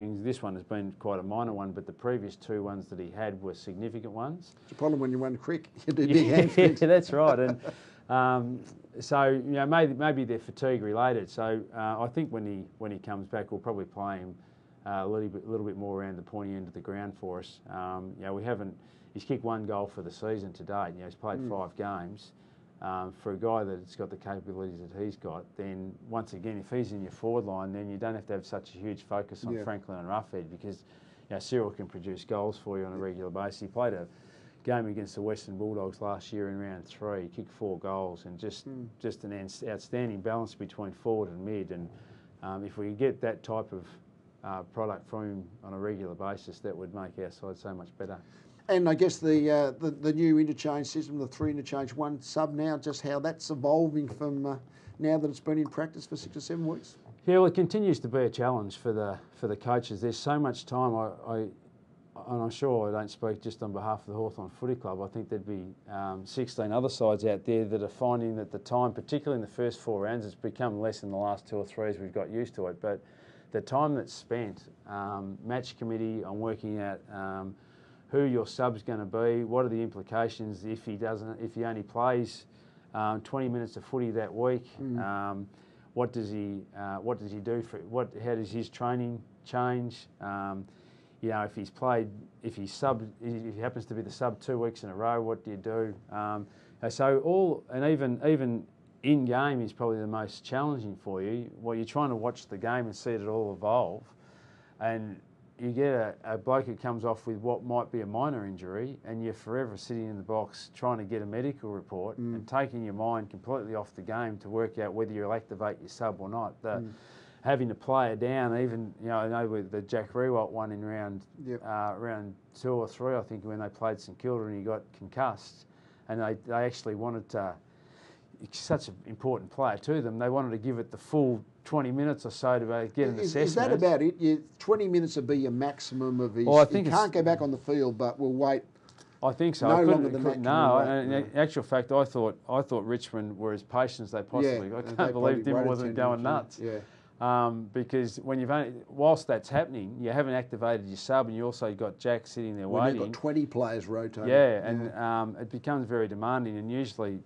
This one has been quite a minor one, but the previous two ones that he had were significant ones. It's a problem when you run quick. You do big hamstrings. Yeah, that's right. And so maybe they're fatigue related. So I think when he comes back, we'll probably play him a little bit more around the pointy end of the ground for us. He's kicked 1 goal for the season to date. He's played 5 games. For a guy that's got the capabilities that he's got, then once again, if he's in your forward line, then you don't have to have such a huge focus on Franklin and Roughhead, because Cyril can produce goals for you on a regular basis. He played a game against the Western Bulldogs last year in round 3. He kicked 4 goals, and just an outstanding balance between forward and mid. And if we get that type of product from him on a regular basis, that would make our side so much better. And I guess the new interchange system, the 3 interchange, 1 sub now, just how that's evolving from now that it's been in practice for 6 or 7 weeks. Yeah, well, it continues to be a challenge for the coaches. There's so much time. And I'm sure I don't speak just on behalf of the Hawthorn Footy Club. I think there'd be 16 other sides out there that are finding that the time, particularly in the first 4 rounds, it's become less in the last 2 or 3 as we've got used to it. But the time that's spent, match committee on working out who your sub's going to be, what are the implications if he only plays 20 minutes of footy that week, what does he do how does his training change? If he happens to be the sub 2 weeks in a row, what do you do? Even in game is probably the most challenging for you. Well, you're trying to watch the game and see it all evolve, and you get a bloke who comes off with what might be a minor injury, and you're forever sitting in the box trying to get a medical report and taking your mind completely off the game to work out whether you'll activate your sub or not. Having to play it down, even I know with the Jack Rewalt one in round 2 or 3, I think, when they played St Kilda and he got concussed, and they actually wanted to. It's such an important player to them. They wanted to give it the full 20 minutes or so to get an assessment. Is that about it? 20 minutes would be your maximum of his... Well, I think he can't go back on the field, but we'll wait. I think so. No longer than that. No, in actual fact, I thought Richmond were as patient as they possibly. I can't believe Dimmer wasn't going nuts. Yeah. Because when whilst that's happening, you haven't activated your sub, and you also got Jack sitting there waiting. You've got 20 players rotating. Yeah, and it becomes very demanding, and usually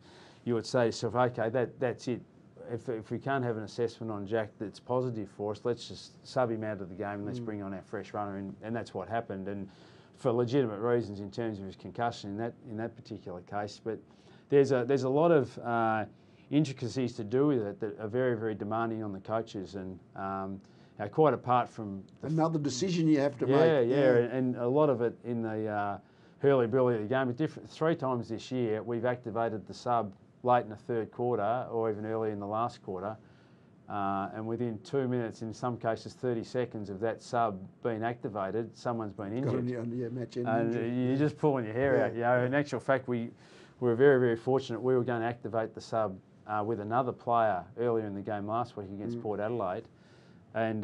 you would say to yourself, okay, that's it. If we can't have an assessment on Jack that's positive for us, let's just sub him out of the game and let's bring on our fresh runner, and that's what happened, and for legitimate reasons in terms of his concussion in that particular case. But there's a lot of intricacies to do with it that are very, very demanding on the coaches, and quite apart from another decision you have to make. Yeah, and a lot of it in the hurly-burly of the game. But 3 times this year we've activated the sub late in the 3rd quarter or even early in the last quarter, and within 2 minutes, in some cases 30 seconds of that sub being activated, someone's been injured. And you're just pulling your hair out. In actual fact, we were very, very fortunate. We were going to activate the sub with another player earlier in the game last week against Port Adelaide, and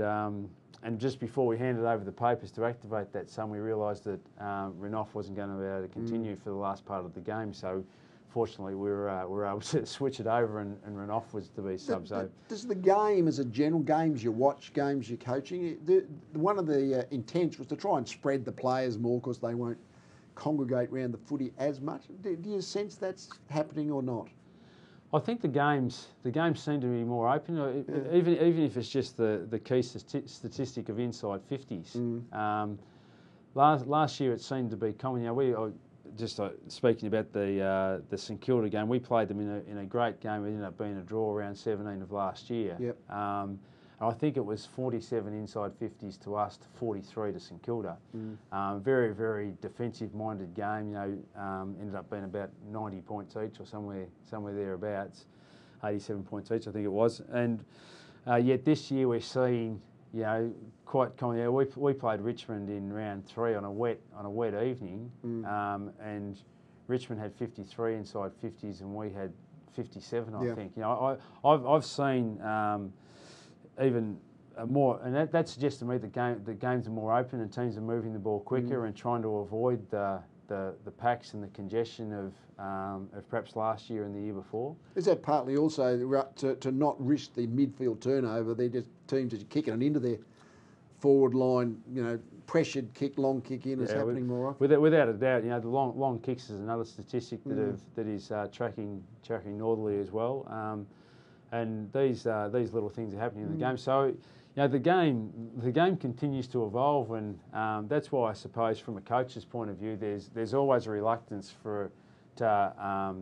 just before we handed over the papers to activate that sub, we realised that Renouf wasn't going to be able to continue for the last part of the game. So fortunately, we were able to switch it over, and Renouf was to be sub. Does the game, as a general, games you watch, games you're coaching, one of the intents was to try and spread the players more because they won't congregate around the footy as much. Do you sense that's happening or not? I think the games seem to be more open, even if it's just the key statistic of inside 50s. Last year it seemed to be common. Speaking about the St Kilda game, we played them in a great game. It ended up being a draw around 17 of last year. I think it was 47 inside 50s to us to 43 to St Kilda. Very, very defensive-minded game. Ended up being about 90 points each or somewhere thereabouts, 87 points each, I think it was. And yet this year we're seeing, quite common. We played Richmond in round 3 on a wet evening, and Richmond had 53 inside 50s, and we had 57. I think. I've seen. Even more, and that suggests to me the games are more open and teams are moving the ball quicker and trying to avoid the packs and the congestion of perhaps last year and the year before. Is that partly also to not risk the midfield turnover? They're just teams that are kicking it into their forward line, pressured kick, long kick in is happening more often? Without a doubt, the long kicks is another statistic that is tracking northerly as well. And these little things are happening in the game. So, the game continues to evolve, and that's why I suppose from a coach's point of view, there's always a reluctance to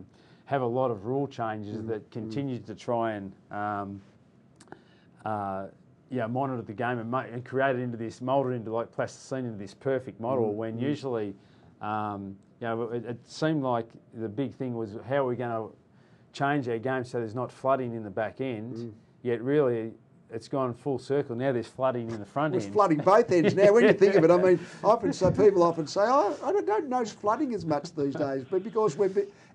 have a lot of rule changes that continue to try and monitor the game and create it into this, mould it into like plasticine into this perfect model. When usually, it seemed like the big thing was how are we going to change our game so there's not flooding in the back end. Yet really, it's gone full circle. Now there's flooding in the front end. It's flooding both ends now. When you think of it, I mean, people often say, "Oh, I don't notice flooding as much these days," but because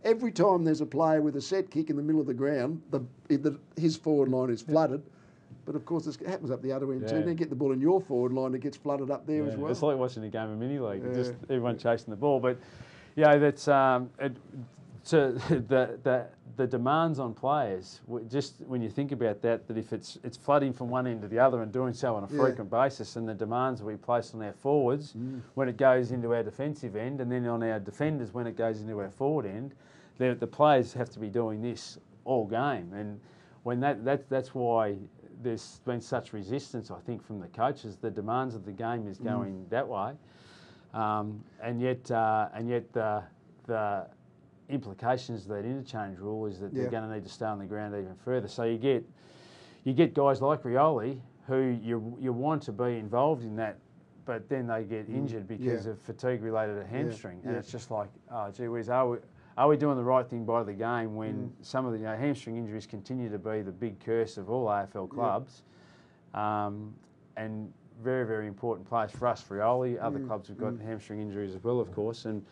every time there's a player with a set kick in the middle of the ground, his forward line is flooded. But of course, it happens up the other end too. Then get the ball in your forward line, it gets flooded up there as well. It's like watching a game of mini league, just everyone chasing the ball. But that's the demands on players. Just when you think about that if it's flooding from one end to the other and doing so on a frequent basis, and the demands that we place on our forwards when it goes into our defensive end, and then on our defenders when it goes into our forward end, the players have to be doing this all game. And when that's why there's been such resistance, I think, from the coaches. The demands of the game is going that way, and yet the implications of that interchange rule is that they're going to need to stay on the ground even further. So you get guys like Rioli who you want to be involved in that, but then they get injured because of fatigue related to hamstring, and it's just like, oh gee whiz, are we doing the right thing by the game when some of the hamstring injuries continue to be the big curse of all AFL clubs, and very, very important players for us, Rioli. Other clubs have got hamstring injuries as well, of course, and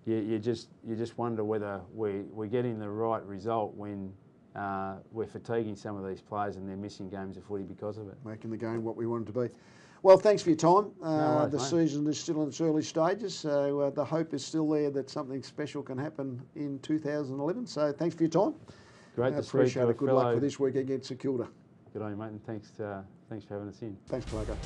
you just wonder whether we're getting the right result when we're fatiguing some of these players and they're missing games of footy because of it. Making the game what we want it to be. Well, thanks for your time. No worries, the season is still in its early stages, so the hope is still there that something special can happen in 2011. So thanks for your time. Great to appreciate speak to it. Good luck for this week against St Kilda. Good on you, mate, and thanks for having us in. Thanks, Marco.